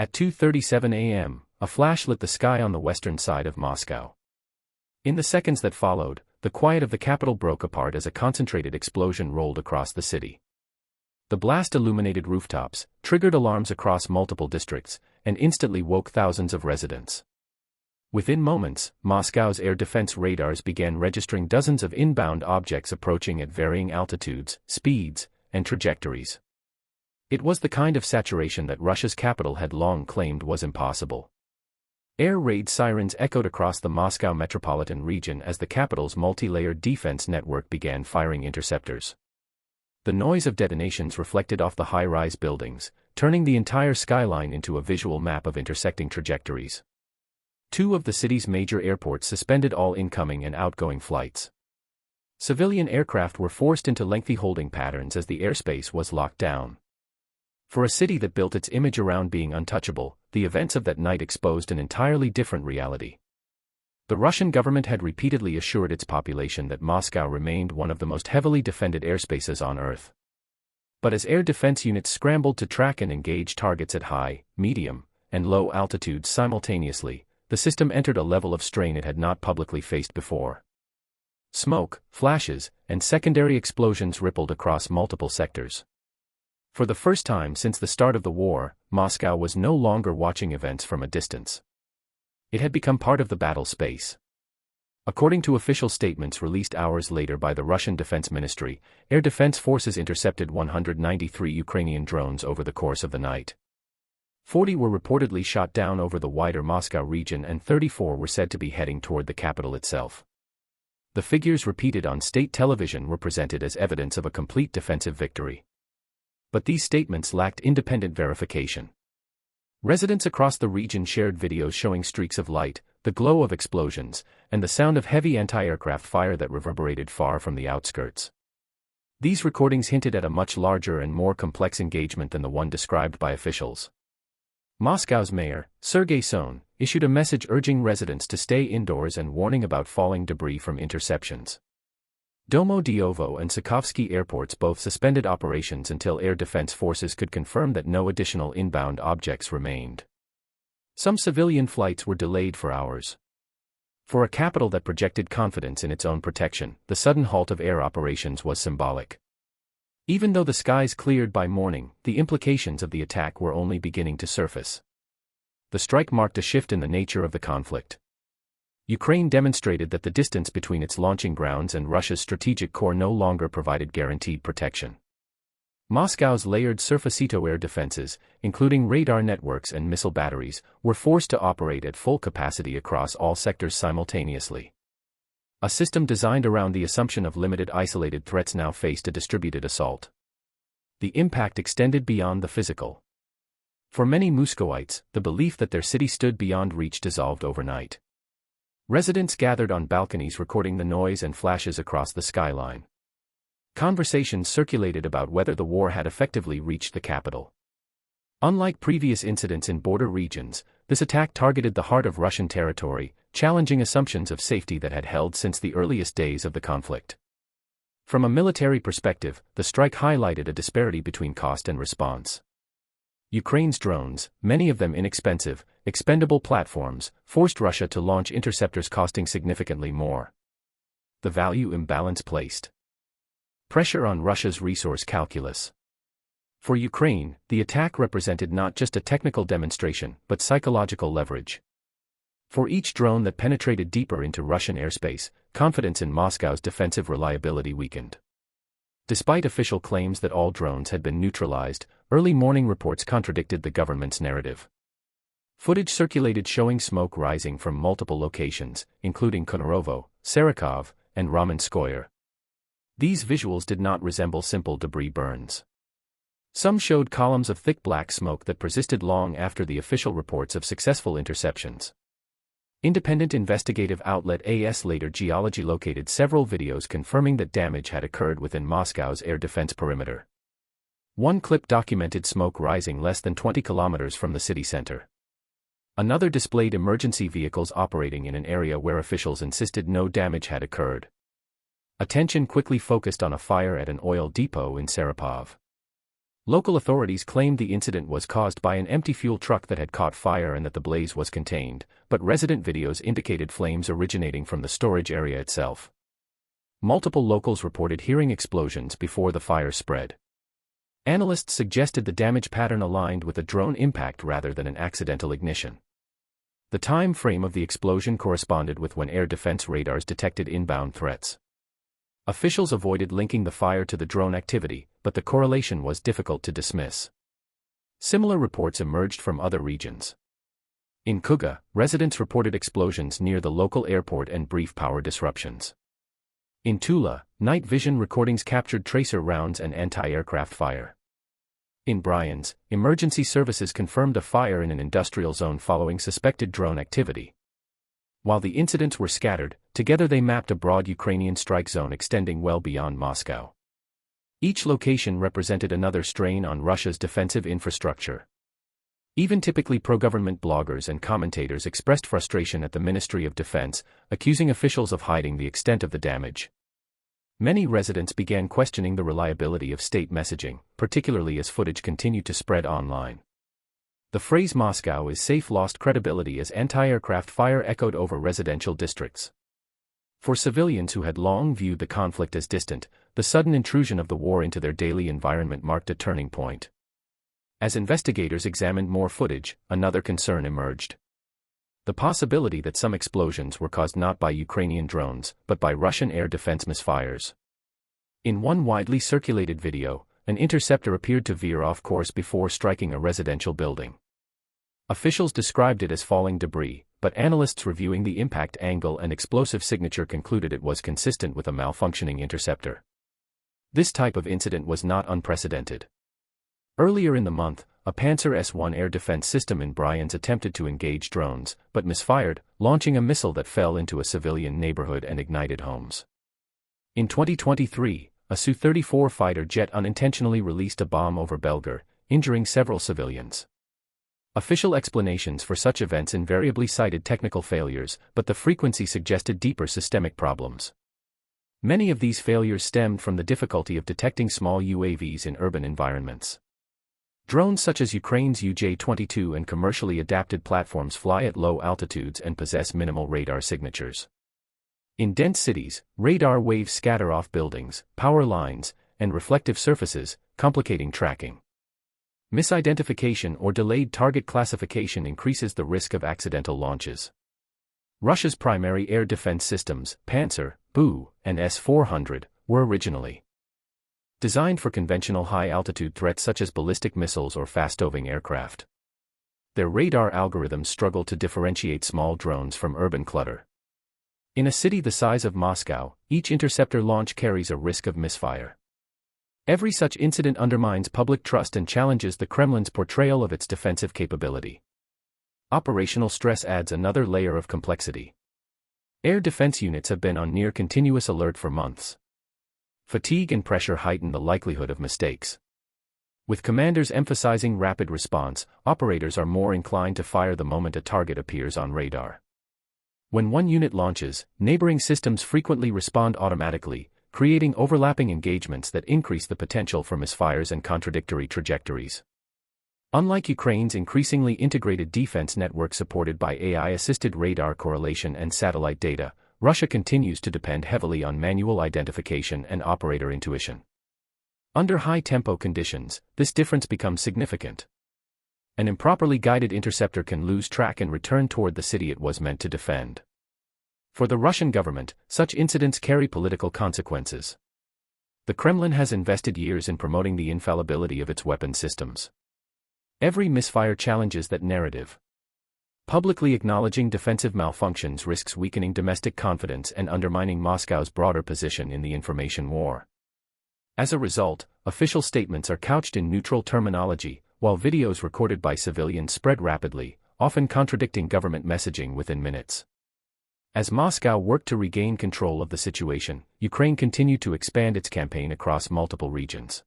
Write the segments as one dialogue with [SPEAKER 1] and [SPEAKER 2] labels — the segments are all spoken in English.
[SPEAKER 1] At 2:37 a.m., a flash lit the sky on the western side of Moscow. In the seconds that followed, the quiet of the capital broke apart as a concentrated explosion rolled across the city. The blast illuminated rooftops, triggered alarms across multiple districts, and instantly woke thousands of residents. Within moments, Moscow's air defense radars began registering dozens of inbound objects approaching at varying altitudes, speeds, and trajectories. It was the kind of saturation that Russia's capital had long claimed was impossible. Air raid sirens echoed across the Moscow metropolitan region as the capital's multi-layered defense network began firing interceptors. The noise of detonations reflected off the high-rise buildings, turning the entire skyline into a visual map of intersecting trajectories. Two of the city's major airports suspended all incoming and outgoing flights. Civilian aircraft were forced into lengthy holding patterns as the airspace was locked down. For a city that built its image around being untouchable, the events of that night exposed an entirely different reality. The Russian government had repeatedly assured its population that Moscow remained one of the most heavily defended airspaces on Earth. But as air defense units scrambled to track and engage targets at high, medium, and low altitudes simultaneously, the system entered a level of strain it had not publicly faced before. Smoke, flashes, and secondary explosions rippled across multiple sectors. For the first time since the start of the war, Moscow was no longer watching events from a distance. It had become part of the battle space. According to official statements released hours later by the Russian Defense Ministry, air defense forces intercepted 193 Ukrainian drones over the course of the night. 40 were reportedly shot down over the wider Moscow region and 34 were said to be heading toward the capital itself. The figures repeated on state television were presented as evidence of a complete defensive victory. But these statements lacked independent verification. Residents across the region shared videos showing streaks of light, the glow of explosions, and the sound of heavy anti-aircraft fire that reverberated far from the outskirts. These recordings hinted at a much larger and more complex engagement than the one described by officials. Moscow's mayor, Sergei Sohn, issued a message urging residents to stay indoors and warning about falling debris from interceptions. Domodiovo and Sukovsky airports both suspended operations until air defense forces could confirm that no additional inbound objects remained. Some civilian flights were delayed for hours. For a capital that projected confidence in its own protection, the sudden halt of air operations was symbolic. Even though the skies cleared by morning, the implications of the attack were only beginning to surface. The strike marked a shift in the nature of the conflict. Ukraine demonstrated that the distance between its launching grounds and Russia's strategic core no longer provided guaranteed protection. Moscow's layered surface-to-air defenses, including radar networks and missile batteries, were forced to operate at full capacity across all sectors simultaneously. A system designed around the assumption of limited isolated threats now faced a distributed assault. The impact extended beyond the physical. For many Muscovites, the belief that their city stood beyond reach dissolved overnight. Residents gathered on balconies recording the noise and flashes across the skyline. Conversations circulated about whether the war had effectively reached the capital. Unlike previous incidents in border regions, this attack targeted the heart of Russian territory, challenging assumptions of safety that had held since the earliest days of the conflict. From a military perspective, the strike highlighted a disparity between cost and response. Ukraine's drones, many of them inexpensive, expendable platforms, forced Russia to launch interceptors costing significantly more. The value imbalance placed pressure on Russia's resource calculus. For Ukraine, the attack represented not just a technical demonstration but psychological leverage. For each drone that penetrated deeper into Russian airspace, confidence in Moscow's defensive reliability weakened. Despite official claims that all drones had been neutralized, early morning reports contradicted the government's narrative. Footage circulated showing smoke rising from multiple locations, including Konorovo, Sarakov, and Ramenskoye. These visuals did not resemble simple debris burns. Some showed columns of thick black smoke that persisted long after the official reports of successful interceptions. Independent investigative outlet AS Later Geology located several videos confirming that damage had occurred within Moscow's air defense perimeter. One clip documented smoke rising less than 20 kilometers from the city center. Another displayed emergency vehicles operating in an area where officials insisted no damage had occurred. Attention quickly focused on a fire at an oil depot in Saratov. Local authorities claimed the incident was caused by an empty fuel truck that had caught fire and that the blaze was contained, but resident videos indicated flames originating from the storage area itself. Multiple locals reported hearing explosions before the fire spread. Analysts suggested the damage pattern aligned with a drone impact rather than an accidental ignition. The time frame of the explosion corresponded with when air defense radars detected inbound threats. Officials avoided linking the fire to the drone activity, but the correlation was difficult to dismiss. Similar reports emerged from other regions. In Kuga, residents reported explosions near the local airport and brief power disruptions. In Tula, night vision recordings captured tracer rounds and anti-aircraft fire. In Bryansk, emergency services confirmed a fire in an industrial zone following suspected drone activity. While the incidents were scattered, together they mapped a broad Ukrainian strike zone extending well beyond Moscow. Each location represented another strain on Russia's defensive infrastructure. Even typically pro-government bloggers and commentators expressed frustration at the Ministry of Defense, accusing officials of hiding the extent of the damage. Many residents began questioning the reliability of state messaging, particularly as footage continued to spread online. The phrase "Moscow is safe" lost credibility as anti-aircraft fire echoed over residential districts. For civilians who had long viewed the conflict as distant, the sudden intrusion of the war into their daily environment marked a turning point. As investigators examined more footage, another concern emerged. The possibility that some explosions were caused not by Ukrainian drones, but by Russian air defense misfires. In one widely circulated video, an interceptor appeared to veer off course before striking a residential building. Officials described it as falling debris, but analysts reviewing the impact angle and explosive signature concluded it was consistent with a malfunctioning interceptor. This type of incident was not unprecedented. Earlier in the month, a Panzer S-1 air defense system in Bryansk attempted to engage drones, but misfired, launching a missile that fell into a civilian neighborhood and ignited homes. In 2023, a Su-34 fighter jet unintentionally released a bomb over Belgorod, injuring several civilians. Official explanations for such events invariably cited technical failures, but the frequency suggested deeper systemic problems. Many of these failures stemmed from the difficulty of detecting small UAVs in urban environments. Drones such as Ukraine's UJ-22 and commercially adapted platforms fly at low altitudes and possess minimal radar signatures. In dense cities, radar waves scatter off buildings, power lines, and reflective surfaces, complicating tracking. Misidentification or delayed target classification increases the risk of accidental launches. Russia's primary air defense systems, Panzer, Bu, and S-400, were originally designed for conventional high-altitude threats such as ballistic missiles or fast-moving aircraft. Their radar algorithms struggle to differentiate small drones from urban clutter. In a city the size of Moscow, each interceptor launch carries a risk of misfire. Every such incident undermines public trust and challenges the Kremlin's portrayal of its defensive capability. Operational stress adds another layer of complexity. Air defense units have been on near-continuous alert for months. Fatigue and pressure heighten the likelihood of mistakes. With commanders emphasizing rapid response, operators are more inclined to fire the moment a target appears on radar. When one unit launches, neighboring systems frequently respond automatically, creating overlapping engagements that increase the potential for misfires and contradictory trajectories. Unlike Ukraine's increasingly integrated defense network supported by AI-assisted radar correlation and satellite data, Russia continues to depend heavily on manual identification and operator intuition. Under high-tempo conditions, this difference becomes significant. An improperly guided interceptor can lose track and return toward the city it was meant to defend. For the Russian government, such incidents carry political consequences. The Kremlin has invested years in promoting the infallibility of its weapon systems. Every misfire challenges that narrative. Publicly acknowledging defensive malfunctions risks weakening domestic confidence and undermining Moscow's broader position in the information war. As a result, official statements are couched in neutral terminology, while videos recorded by civilians spread rapidly, often contradicting government messaging within minutes. As Moscow worked to regain control of the situation, Ukraine continued to expand its campaign across multiple regions.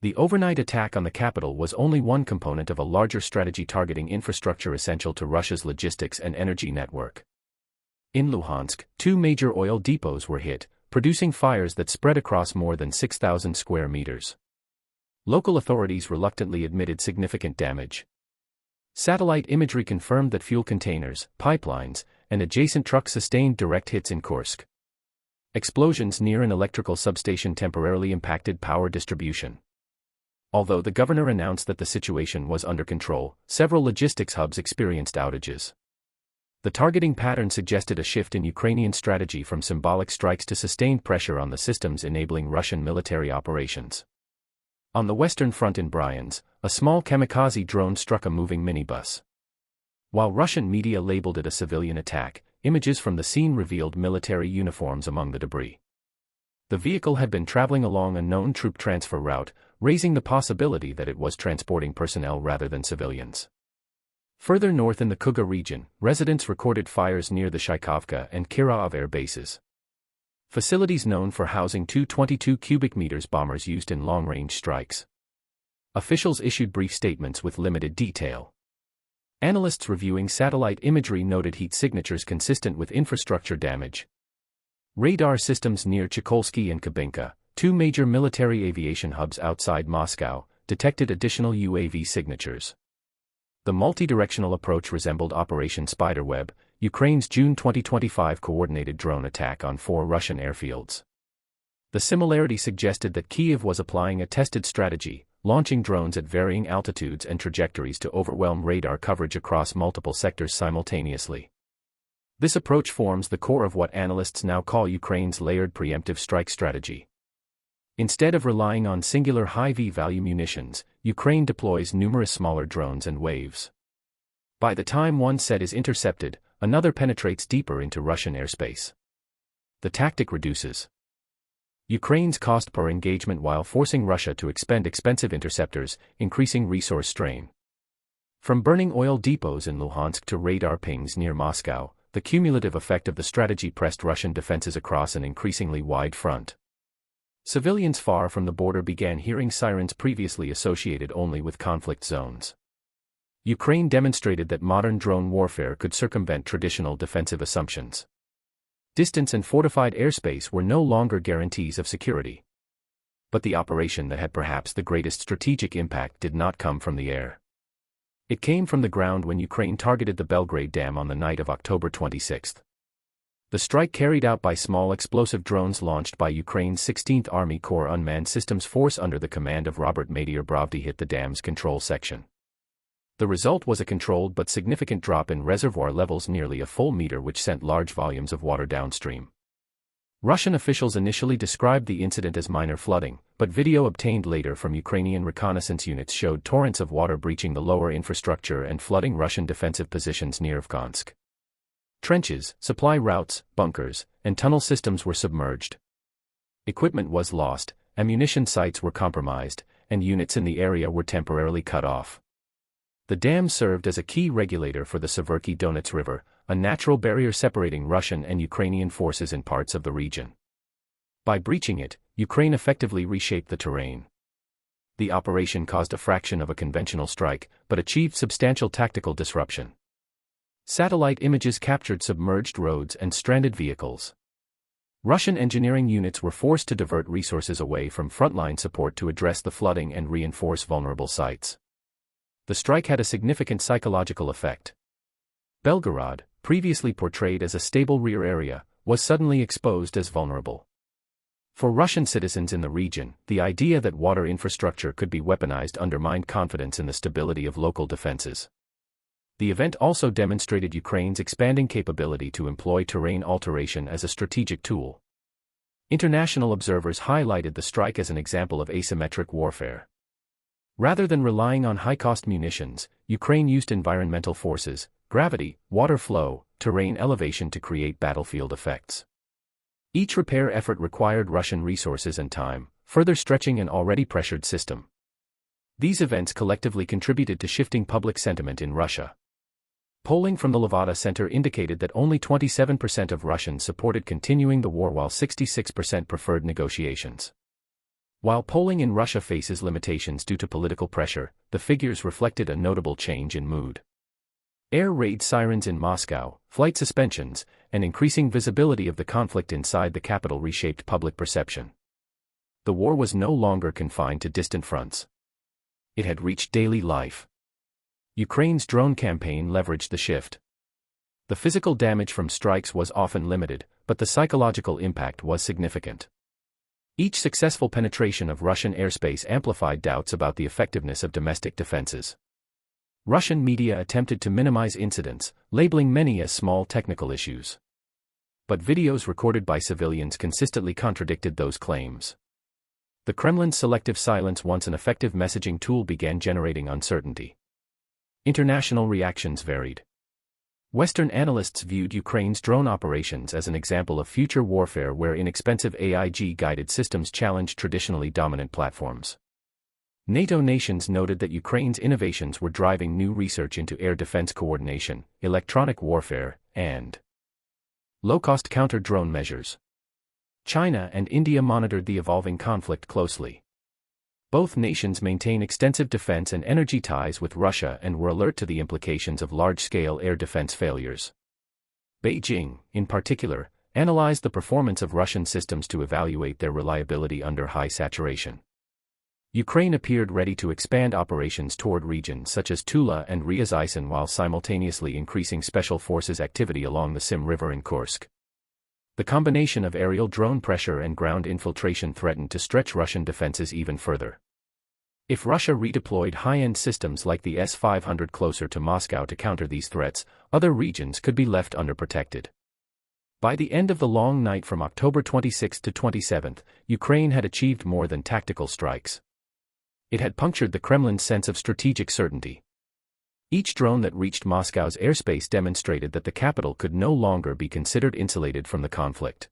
[SPEAKER 1] The overnight attack on the capital was only one component of a larger strategy targeting infrastructure essential to Russia's logistics and energy network. In Luhansk, 2 major oil depots were hit, producing fires that spread across more than 6,000 square meters. Local authorities reluctantly admitted significant damage. Satellite imagery confirmed that fuel containers, pipelines, and adjacent trucks sustained direct hits in Kursk. Explosions near an electrical substation temporarily impacted power distribution. Although the governor announced that the situation was under control, several logistics hubs experienced outages. The targeting pattern suggested a shift in Ukrainian strategy from symbolic strikes to sustained pressure on the systems enabling Russian military operations. On the Western Front in Bryansk, a small kamikaze drone struck a moving minibus. While Russian media labeled it a civilian attack, images from the scene revealed military uniforms among the debris. The vehicle had been traveling along a known troop transfer route, raising the possibility that it was transporting personnel rather than civilians. Further north in the Kuga region, residents recorded fires near the Shaikovka and Kirov air bases. Facilities known for housing two 22 cubic meters bombers used in long-range strikes. Officials issued brief statements with limited detail. Analysts reviewing satellite imagery noted heat signatures consistent with infrastructure damage. Radar systems near Chokolsky and Kubinka, two major military aviation hubs outside Moscow, detected additional UAV signatures. The multi-directional approach resembled Operation Spiderweb, Ukraine's June 2025 coordinated drone attack on 4 Russian airfields. The similarity suggested that Kyiv was applying a tested strategy, launching drones at varying altitudes and trajectories to overwhelm radar coverage across multiple sectors simultaneously. This approach forms the core of what analysts now call Ukraine's layered preemptive strike strategy. Instead of relying on singular high V-value munitions, Ukraine deploys numerous smaller drones and waves. By the time one set is intercepted, another penetrates deeper into Russian airspace. The tactic reduces Ukraine's cost per engagement while forcing Russia to expend expensive interceptors, increasing resource strain. From burning oil depots in Luhansk to radar pings near Moscow, the cumulative effect of the strategy pressed Russian defenses across an increasingly wide front. Civilians far from the border began hearing sirens previously associated only with conflict zones. Ukraine demonstrated that modern drone warfare could circumvent traditional defensive assumptions. Distance and fortified airspace were no longer guarantees of security. But the operation that had perhaps the greatest strategic impact did not come from the air. It came from the ground when Ukraine targeted the Belgrade Dam on the night of October 26. The strike carried out by small explosive drones launched by Ukraine's 16th Army Corps Unmanned Systems Force under the command of Robert Matyr Brovdy hit the dam's control section. The result was a controlled but significant drop in reservoir levels nearly a full meter, which sent large volumes of water downstream. Russian officials initially described the incident as minor flooding, but video obtained later from Ukrainian reconnaissance units showed torrents of water breaching the lower infrastructure and flooding Russian defensive positions near Avgansk. Trenches, supply routes, bunkers, and tunnel systems were submerged. Equipment was lost, ammunition sites were compromised, and units in the area were temporarily cut off. The dam served as a key regulator for the Severky Donets River, a natural barrier separating Russian and Ukrainian forces in parts of the region. By breaching it, Ukraine effectively reshaped the terrain. The operation caused a fraction of a conventional strike, but achieved substantial tactical disruption. Satellite images captured submerged roads and stranded vehicles. Russian engineering units were forced to divert resources away from frontline support to address the flooding and reinforce vulnerable sites. The strike had a significant psychological effect. Belgorod, previously portrayed as a stable rear area, was suddenly exposed as vulnerable. For Russian citizens in the region, the idea that water infrastructure could be weaponized undermined confidence in the stability of local defenses. The event also demonstrated Ukraine's expanding capability to employ terrain alteration as a strategic tool. International observers highlighted the strike as an example of asymmetric warfare. Rather than relying on high-cost munitions, Ukraine used environmental forces, gravity, water flow, terrain elevation to create battlefield effects. Each repair effort required Russian resources and time, further stretching an already pressured system. These events collectively contributed to shifting public sentiment in Russia. Polling from the Levada Center indicated that only 27% of Russians supported continuing the war while 66% preferred negotiations. While polling in Russia faces limitations due to political pressure, the figures reflected a notable change in mood. Air raid sirens in Moscow, flight suspensions, and increasing visibility of the conflict inside the capital reshaped public perception. The war was no longer confined to distant fronts. It had reached daily life. Ukraine's drone campaign leveraged the shift. The physical damage from strikes was often limited, but the psychological impact was significant. Each successful penetration of Russian airspace amplified doubts about the effectiveness of domestic defenses. Russian media attempted to minimize incidents, labeling many as small technical issues. But videos recorded by civilians consistently contradicted those claims. The Kremlin's selective silence, once an effective messaging tool, began generating uncertainty. International reactions varied. Western analysts viewed Ukraine's drone operations as an example of future warfare where inexpensive AI-guided systems challenged traditionally dominant platforms. NATO nations noted that Ukraine's innovations were driving new research into air defense coordination, electronic warfare, and low-cost counter-drone measures. China and India monitored the evolving conflict closely. Both nations maintain extensive defense and energy ties with Russia and were alert to the implications of large-scale air defense failures. Beijing, in particular, analyzed the performance of Russian systems to evaluate their reliability under high saturation. Ukraine appeared ready to expand operations toward regions such as Tula and Ryazan while simultaneously increasing special forces activity along the Sim River in Kursk. The combination of aerial drone pressure and ground infiltration threatened to stretch Russian defenses even further. If Russia redeployed high-end systems like the S-500 closer to Moscow to counter these threats, other regions could be left underprotected. By the end of the long night from October 26 to 27, Ukraine had achieved more than tactical strikes. It had punctured the Kremlin's sense of strategic certainty. Each drone that reached Moscow's airspace demonstrated that the capital could no longer be considered insulated from the conflict.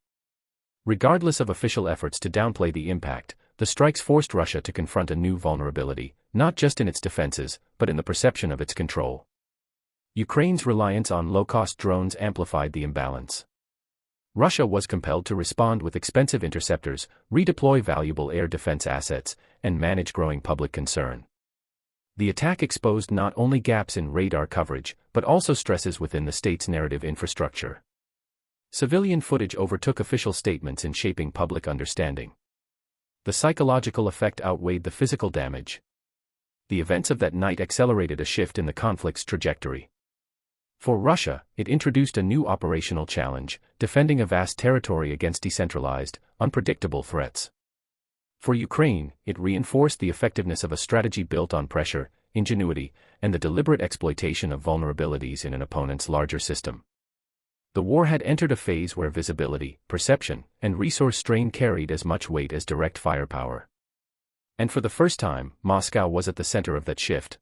[SPEAKER 1] Regardless of official efforts to downplay the impact, the strikes forced Russia to confront a new vulnerability, not just in its defenses, but in the perception of its control. Ukraine's reliance on low-cost drones amplified the imbalance. Russia was compelled to respond with expensive interceptors, redeploy valuable air defense assets, and manage growing public concern. The attack exposed not only gaps in radar coverage, but also stresses within the state's narrative infrastructure. Civilian footage overtook official statements in shaping public understanding. The psychological effect outweighed the physical damage. The events of that night accelerated a shift in the conflict's trajectory. For Russia, it introduced a new operational challenge, defending a vast territory against decentralized, unpredictable threats. For Ukraine, it reinforced the effectiveness of a strategy built on pressure, ingenuity, and the deliberate exploitation of vulnerabilities in an opponent's larger system. The war had entered a phase where visibility, perception, and resource strain carried as much weight as direct firepower. And for the first time, Moscow was at the center of that shift.